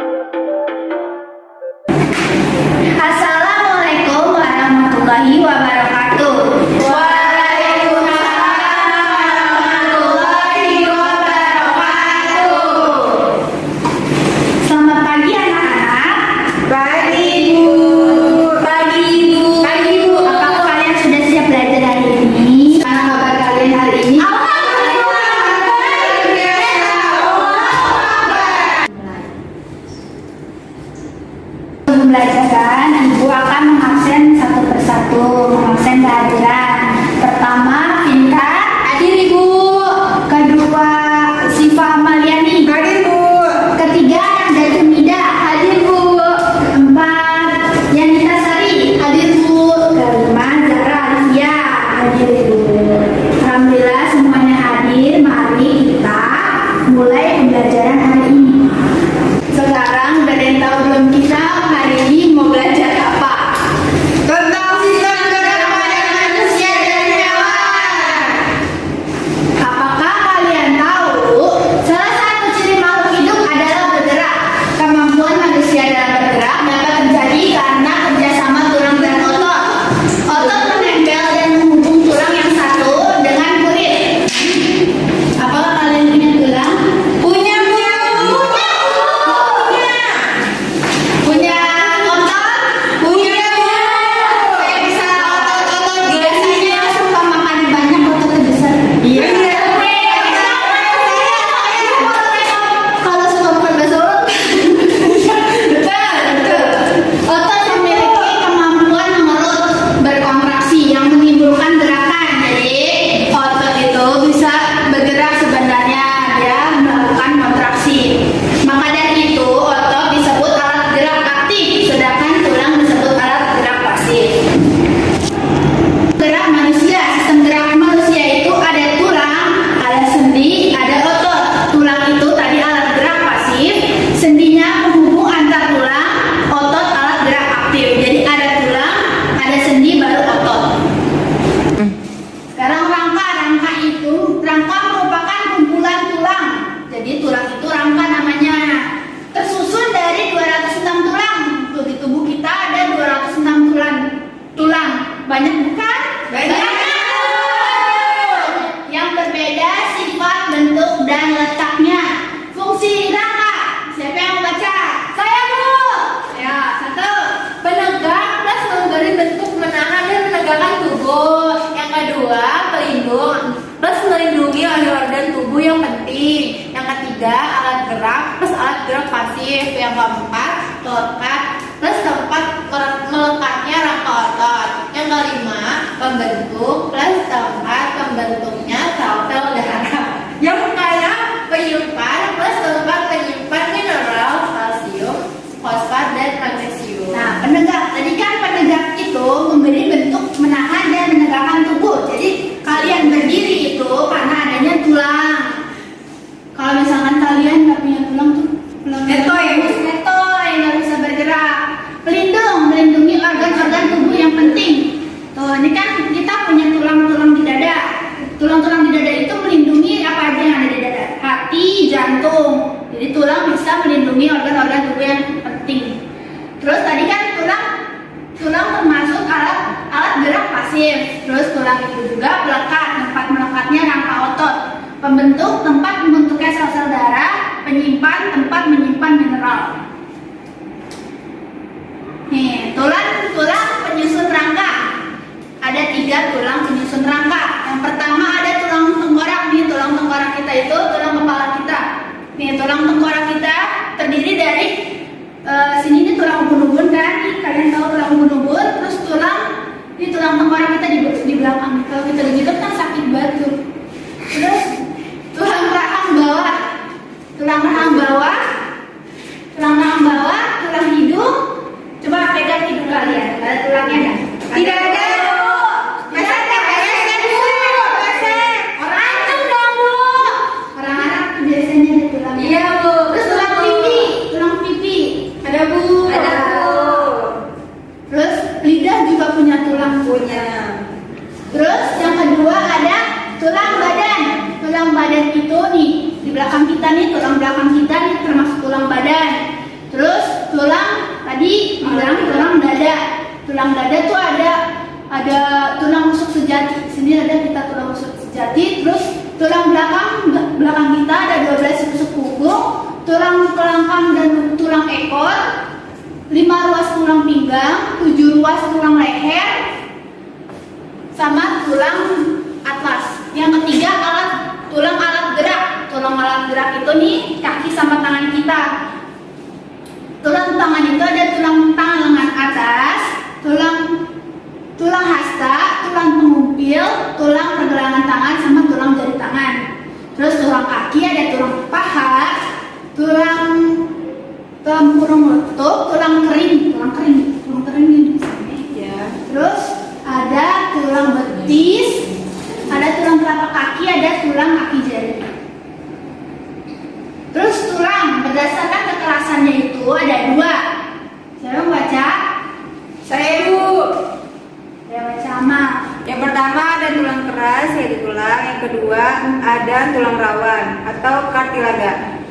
Assalamualaikum warahmatullahi wabarakatuh. Waalaikumsalam warahmatullahi wabarakatuh. Selamat pagi anak-anak. Pagi Bu. Pagi Ibu. Pagi Bu. Apakah kalian sudah siap belajar hari ini? Mana kabar kalian hari ini? Sebelum belajarkan, Ibu akan mengabsen satu persatu, mengabsen kehadiran. Pertama, Vinta. Hadir Ibu. Kedua, Siva Amaliani. Hadir Bu. Ketiga, Nada Jumida. Hadir Bu. Keempat, Yanita Sari. Hadir Bu. Kelima, Zara Alifia. Hadir Bu. Alhamdulillah semuanya hadir. Mari kita mulai pembelajaran hari ini. Sekarang udah ada yang tahu belum kita hari ini mau belajar apa? Tentang sistem gerak badan manusia dan hewan. Apakah kalian tahu salah satu ciri makhluk hidup adalah bergerak? Kemampuan manusia dalam bergerak dapat terjadi karena kerjasama tulang dan otot. Otot menempel dan menghubung tulang yang satu dengan kulit. Apakah kalian punya tulang? Punya Bu. Punya otot? Punya Bu. Kayak bisa otot-otot biasanya yang suka makan banyak ototnya besar. Iya. Kalau suka makan bakso, betul. Otot memiliki kemampuan mengerut, berkontraksi yang menimbulkan gerakan. Jadi otot itu bisa bergerak sebenarnya dia melakukan kontraksi. Maka dari itu otot disebut alat gerak aktif, sedangkan tulang disebut alat gerak pasif. Gerak manusia, sistem gerak manusia itu ada tulang, ada sendi, ada otot. Tulang itu tadi alat gerak pasif, sendinya penghubung antar tulang, otot alat gerak aktif. Jadi ada tulang, ada sendi, baru otot. Sekarang rangka merupakan kumpulan tulang. Jadi tulang itu rangka namanya. Tersusun dari 206 tulang. Untuk di tubuh kita ada 206 tulang. Banyak bukan? Banyak. Yang berbeda sifat, bentuk, dan letaknya. Fungsi rangka. Siapa yang mau baca? Saya Bu. Ya, satu. Penegak plus memberi bentuk menahan dan menegakkan tubuh. Yang kedua, pelindung plus melindungi organ tubuh yang penting. Yang ketiga, alat gerak plus alat gerak pasif. Yang keempat, pelekat plus tempat melekatnya rangka otot. Yang kelima, pembentuk plus tempat pembentuknya sel-sel darah. Yang keenam, penyimpan plus tempat penyimpan mineral kalsium, fosfat, dan magnesium. Nah, penegak. Tadi kan penegak itu memberi bentuk menahan dan menegakkan tubuh. Jadi kalian berdiri itu karena adanya tulang. Kalau misalkan kalian nggak punya tulang tuh, Letoy. nggak bisa bergerak. Pelindung, melindungi organ-organ tubuh yang penting. Tuh, ini kan kita punya tulang-tulang di dada. Tulang-tulang di dada itu melindungi apa aja yang ada di dada? Hati, jantung. Jadi tulang bisa melindungi organ-organ tubuh yang penting. Terus tadi kan tulang termasuk alat gerak pasif. Terus tulang itu juga pelekat, tempat melekatnya rangka otot. Pembentuk, tempat membentuknya sel-sel darah. Penyimpan, tempat menyimpan mineral. Nih, tulang penyusun rangka. Ada 3 tulang penyusun rangka. Yang pertama ada tulang tengkorak. Nih, tulang tengkorak kita itu tulang kepala kita. Nih, tulang tengkorak kita terdiri dari sini ini tulang ubun-ubun kan? Nih, kalian tahu tulang ubun-ubun. Terus ini tulang tengkorak kita di belakang. Kalau kita digikat kan sakit banget tuh. Terus tulang rahang bawah, tulang hidung. Coba pegang hidung kalian. Ada tulangnya nggak? Tidak ada. Tidak ada. Orang Arab dong Bu. Orang Arab tuh biasanya ada tulangnya. Iya Bu. Terus tulang pipi. Ada Bu. Ada Bu. Terus lidah juga punya tulang. Punya. Terus yang kedua ada tulang badan. Tulang badan itu nih di belakang kita nih, tulang belakang kita nih tulang kelangkang dan tulang ekor, 5 ruas tulang pinggang, 7 ruas tulang leher, sama tulang atlas. Yang ketiga tulang alat gerak. Tulang alat gerak itu nih kaki sama tangan kita. Tulang tangan itu ada tulang tangan lengan atas, tulang hasta, tulang pengumpil, tulang pergelangan tangan sama tulang jari tangan. Terus tulang kaki ada tulang paha, tulang tempurung lutut, tulang kering ini Ya. Terus ada tulang betis, ada tulang telapak kaki, ada tulang kaki jari. Terus tulang berdasarkan kekerasannya itu ada 2. Siapa yang baca? Saya Bu. Saya baca Amal. Yang pertama ada tulang keras yaitu tulang. Yang kedua ada tulang rawan atau kartilaga.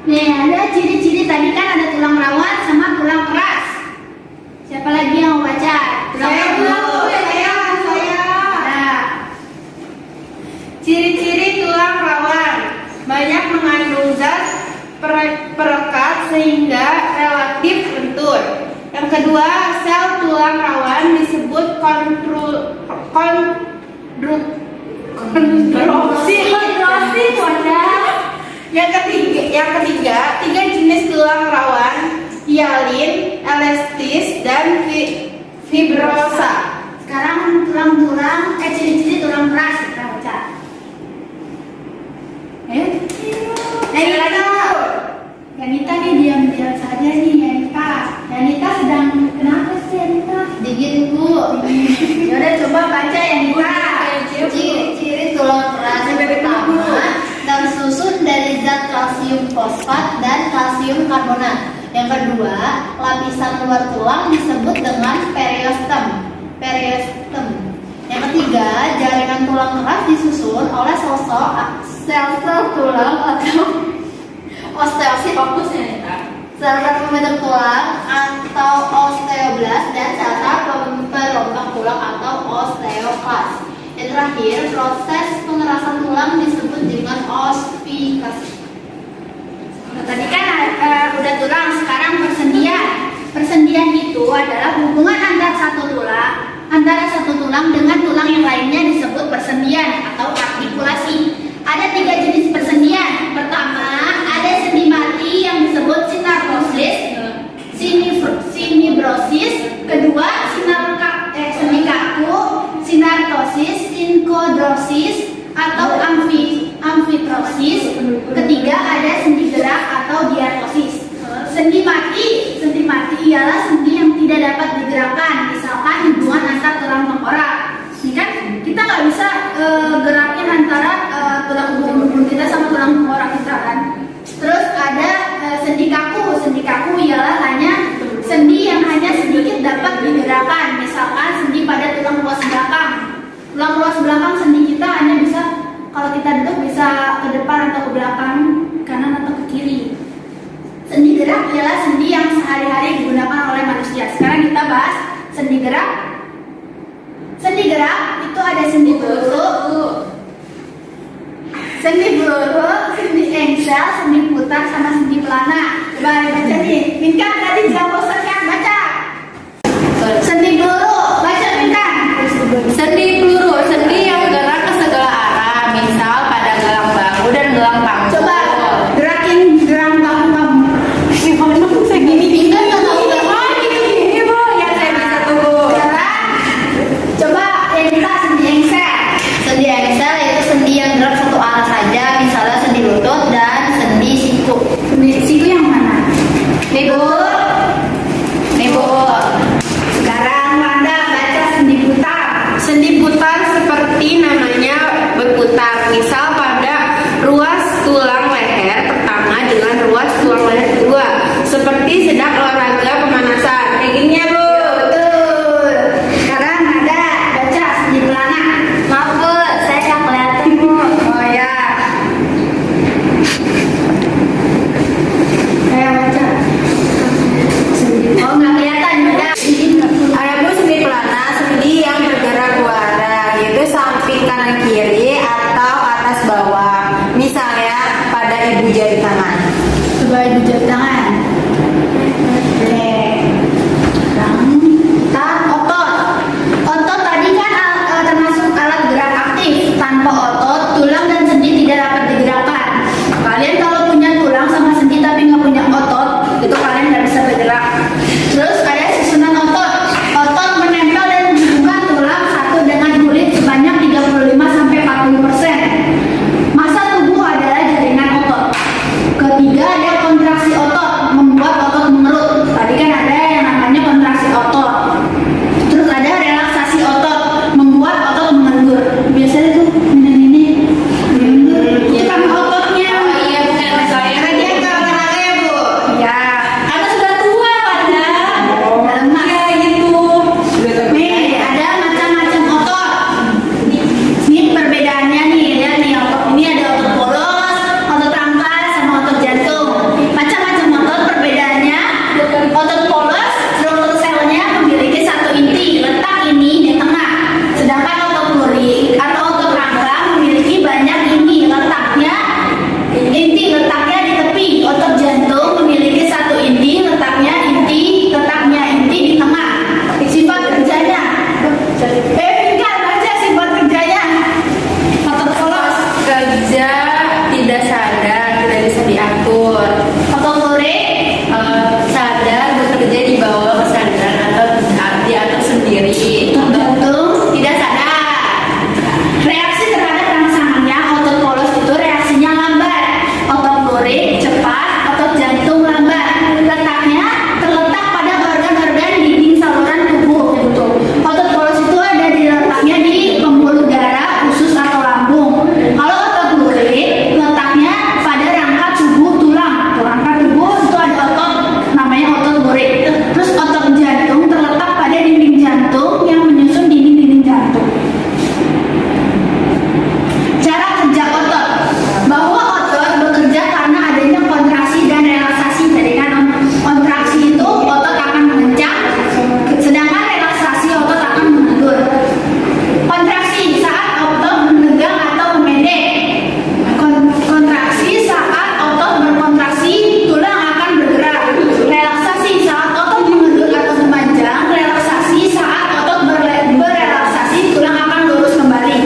Nih ada ciri-ciri tadi kan ada tulang rawan sama tulang keras. Siapa lagi yang mau baca? Tulang Saya, Bu. saya. Nah, Ciri-ciri tulang rawan banyak mengandung zat perekat sehingga relatif lentur. Yang kedua, sel tulang rawan disebut kondrosit wadah. Yang ketiga, 3 jenis tulang rawan: hialin, elastis, dan fibrosa. sekarang ciri-ciri tulang keras kita baca. Yanita nih diam-diam saja nih Yanita. Yanita sedang kenapa sih Yanita? Digit Bu. Yaudah coba baca Yanita. Ciri-ciri tulang keras yang pertama tersusun dari zat kalsium fosfat dan kalsium karbonat. Yang kedua, lapisan luar tulang disebut dengan periostem. Yang ketiga, jaringan tulang keras disusun oleh sel-sel tulang atau osteosit, sel-sel pembentuk tulang atau osteoblast, dan sel-sel pelongkak tulang atau osteoklas. Yang terakhir, proses pengerasan tulang disebut dengan ossifikasi. Tadi kan udah tulang, sekarang persendian. Persendian itu adalah hubungan antara satu tulang dengan tulang yang lainnya disebut persendian atau artikulasi. Ada 3 jenis persendian. Pertama, ada sendi mati yang disebut sinartosis, sinibrosis. Kedua, sendi kaku, sinartosis, sinkodrosis atau amfitrosis. Ketiga, ada sendi gerak atau diatosis. Sendi mati ialah sendi yang tidak dapat digerakkan, misalkan hubungan antar tulang tengkorak. Ini kan kita nggak bisa gerakin antara tulang punggung kita sama tulang tengkorak kita kan. Terus ada sendi kaku. Sendi kaku ialah hanya sendi yang hanya sedikit dapat digerakkan, misalkan sendi pada tulang ruas belakang. Tulang ruas belakang sendi kita hanya bisa, kalau kita duduk bisa ke depan atau ke belakang, kanan atau ke kiri. Sendi gerak ialah sendi yang sehari-hari digunakan oleh manusia. Sekarang kita bahas sendi gerak. Sendi gerak itu ada sendi peluru, sendi engsel, sendi putar, sama sendi pelana. Coba baca nih. Minkan tadi jangan bosan kan baca. Sendi peluru, baca Minkan. Sendi peluru, sendi yang gerak ke segala arah, misal pada gelang bahu dan gelang panggung. Coba gerakin gelang bahu kamu. Minkan nggak tahu nggak? Ini Bu, yang saya bisa tunggu. Sekarang coba Yanita sendi engsel. Sendi engsel yaitu sendi yang gerak satu arah saja, misalnya sendi lutut dan sendi siku. Sendi siku yang mana? Nih Bu. Sekarang Wanda ibu jari tangan. Coba ibu jari tangan. Oke. Sekarang kita otot. Otot tadi kan termasuk alat gerak aktif. Tanpa otot, tulang dan sendi tidak dapat digerakkan. Kalian kalau punya tulang sama sendi tapi nggak punya otot, itu kalian nggak bisa bergerak. Terus ada susunan otot. Otot menempel dan menghubungkan tulang satu dengan kulit sebanyak 35-40%. Massa tubuh adalah jaringan otot. Ketiga ada kontraksi otot, membuat otot mengerut. Tadi kan ada yang namanya kontraksi otot. Terus ada relaksasi otot, membuat otot mengendur. Biasanya tuh ini mengendur. Itu kan ototnya. Oh iya, bukan saya. Karena dia ke olahraga ya bu. Ya. Karena sudah tua pada. Lemas. Ya gitu. Nih ada macam-macam otot. Ini perbedaannya nih, lihat nih otot ini ada otot polos, otot rangka, sama otot jantung. Macam-macam otot perbedaannya. Otot polos, struktur selnya memiliki satu inti, letak ini di tengah. Sedangkan otot lurik atau otot rangka memiliki banyak ini, letaknya di tepi. Otot jantung memiliki satu inti, letaknya inti di tengah. Sifat kerjanya. Tinggal baca sifat kerjanya. Otot polos. Kerja tidak sadar, tidak bisa diatur. Otot lurik. Sadar bekerja di bawah kesadaran atau diatur sendiri. Otot jantung. Tidak sadar. Reaksi terhadap rangsangannya, otot polos itu reaksinya lambat. Otot lurik cepat, otot jantung lambat. Letaknya terletak pada organ-organ dinding saluran tubuh. Otot polos itu ada di letaknya di pembuluh darah, usus atau lambung. Kalau otot lurik letaknya pada rangka tubuh tulang. Rangka tubuh itu ada otot namanya otot lurik. Terus otot jantung terletak pada dinding jantung yang menyusun dinding-dinding jantung. Cara kerja otot, bahwa otot bekerja karena adanya kontraksi dan relaksasi. Tadi kan kontraksi itu otot akan mengencang, sedangkan relaksasi otot akan mengendur. Kontraksi saat otot menegang atau memendek. Kontraksi saat otot berkontraksi, tulang akan bergerak. Relaksasi saat otot mengendur atau memanjang. Relaksasi saat otot berelaksasi, tulang akan lurus kembali.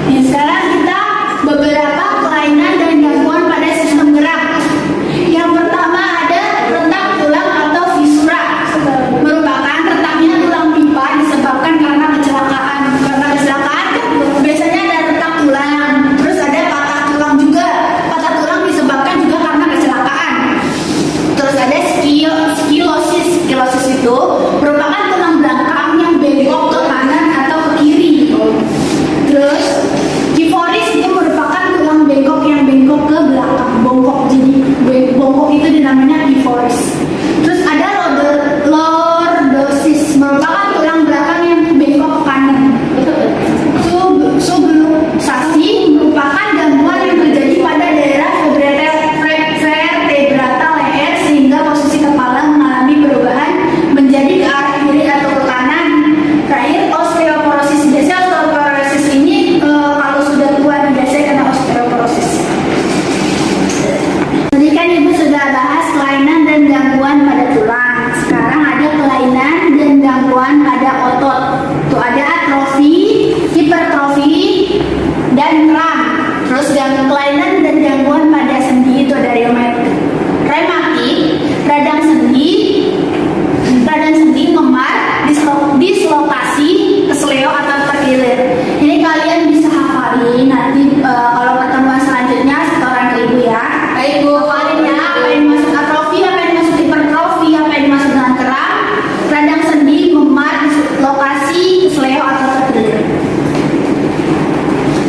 Nah, sekarang kita beberapa kelainan dan gangguan pada sistem gerak. Yang pertama ada retak tulang atau fisura. Merupakan retaknya tulang pipa disebabkan karena kecelakaan. Karena kecelakaan biasanya ada retak tulang. Terus ada patah tulang juga. Patah tulang disebabkan juga karena kecelakaan. Terus ada skilosis. Skilosis itu merupakan tulang belakang yang bengkok ke kanan atau ke kiri. Terus kiforis itu merupakan tulang bengkok yang bengkok ke belakang, bongkok. Jadi bongkok itu dinamanya kiforis. Terus ada lordosis, merupakan tulang belakang yang bengkok ke kanan. Subluxasi merupakan gangguan yang terjadi pada daerah vertebrata leher sehingga posisi kepala mengalami perubahan menjadi ke arah kiri atau ke kanan. Terakhir osteoporosis. Biasanya osteoporosis ini kalau sudah tua biasanya kena osteoporosis. Tadi kan ibu sudah bahas kelainan dan gangguan pada tulang. Sekarang ada kelainan dan gangguan pada otot. Tuh ada atrofi, hipertrofi, dan kram. Terus kelainan dan gangguan pada sendi itu ada rematik, radang sendi, memar, dislokasi, kesleo atau terkilir. Ini kalian bisa hafalin nanti kalau pertemuan selanjutnya setoran ke ibu ya. Baik Bu. Hafalin ya, apa yang masuk atrofi, apa yang masuk hipertrofi, apa yang masuk dengan kram, radang sendi, memar, dislokasi, kesleo atau terkilir.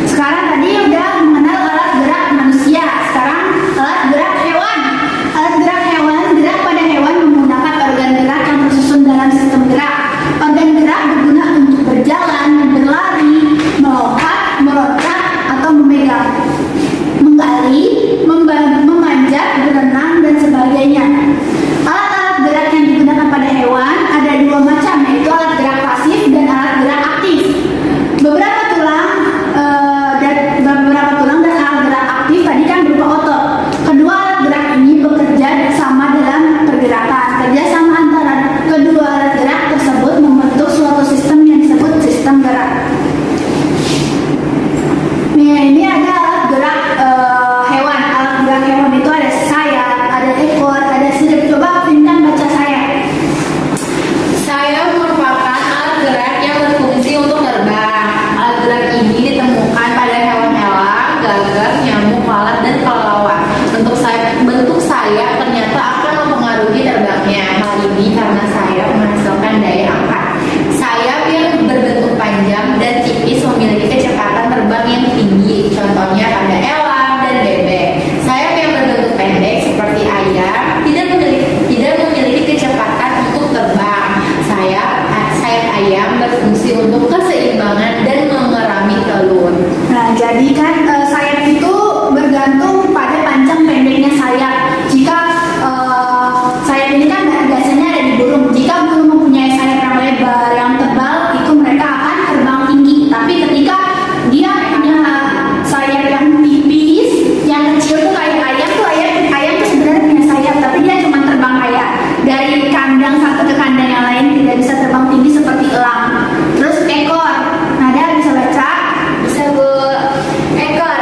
Sekarang tadi udah mengenal alat gerak manusia. Sekarang alat gerak hewan. Alat gerak hewan, gerak pada hewan menggunakan organ gerak yang tersusun dalam sistem gerak. Organ gerak berguna untuk berjalan, berlari, melompat, meloncat, atau memegang, menggali, memanjat, kan sayap itu bergantung pada panjang pendeknya sayap. Jika sayap ini kan biasanya ada di burung. Jika burung mempunyai sayap yang lebar, yang tebal, itu mereka akan terbang tinggi. Tapi ketika dia punya sayap yang tipis, yang kecil tuh kayak ayam tuh ayam tuh sebenarnya punya sayap, tapi dia cuma terbang kayak dari kandang satu ke kandang yang lain, tidak bisa terbang tinggi seperti elang. Terus ekor, Nada bisa baca? Bisa Bu. Ekor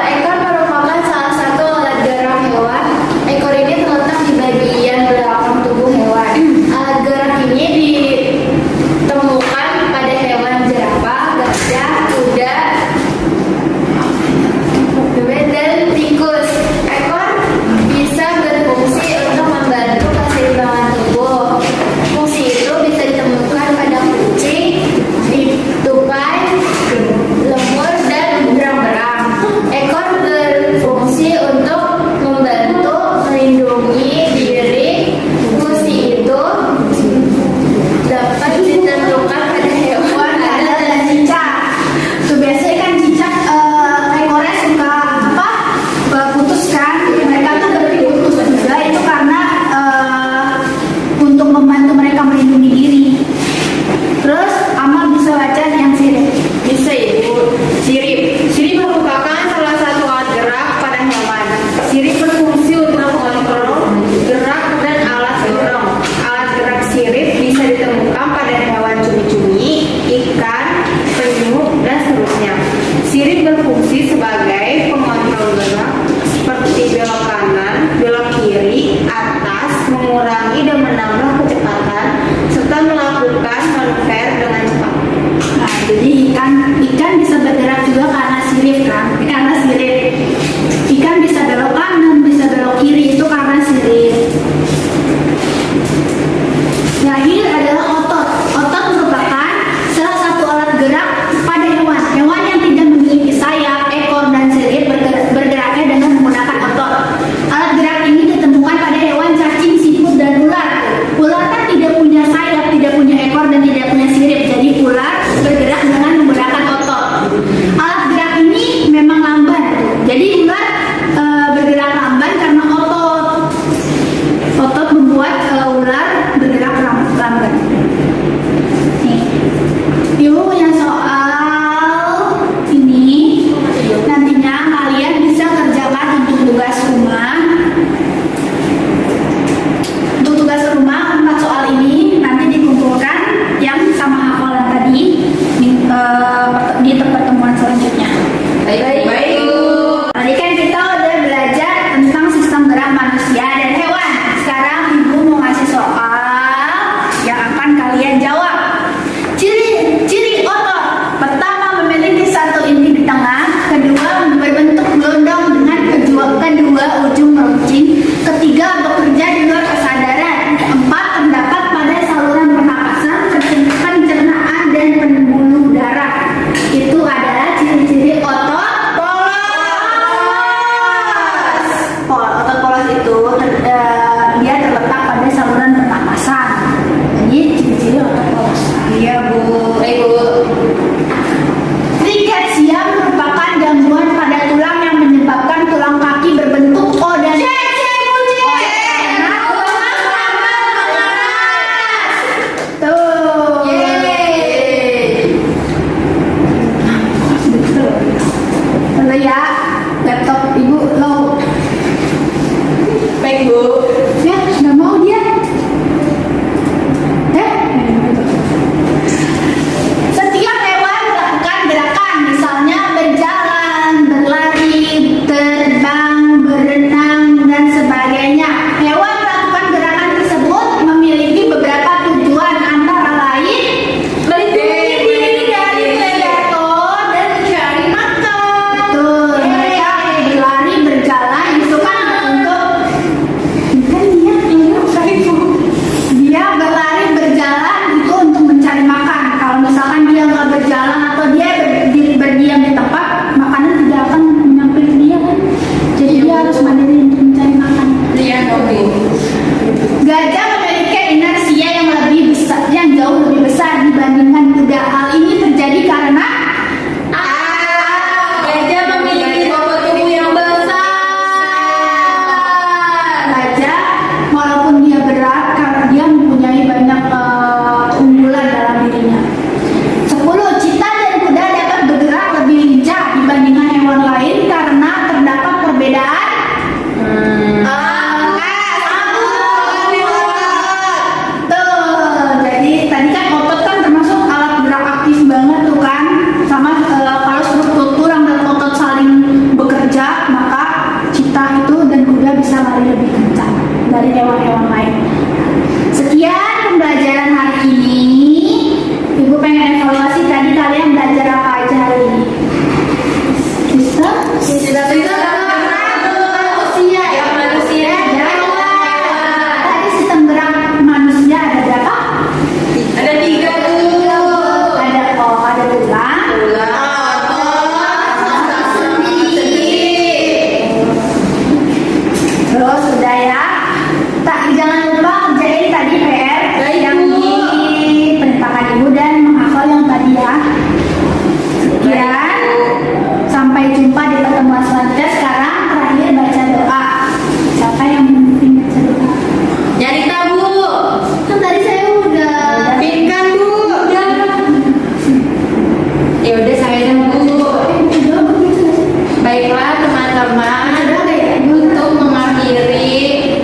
teman-teman Ada ya? untuk mengakhiri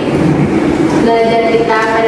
belajar kita pada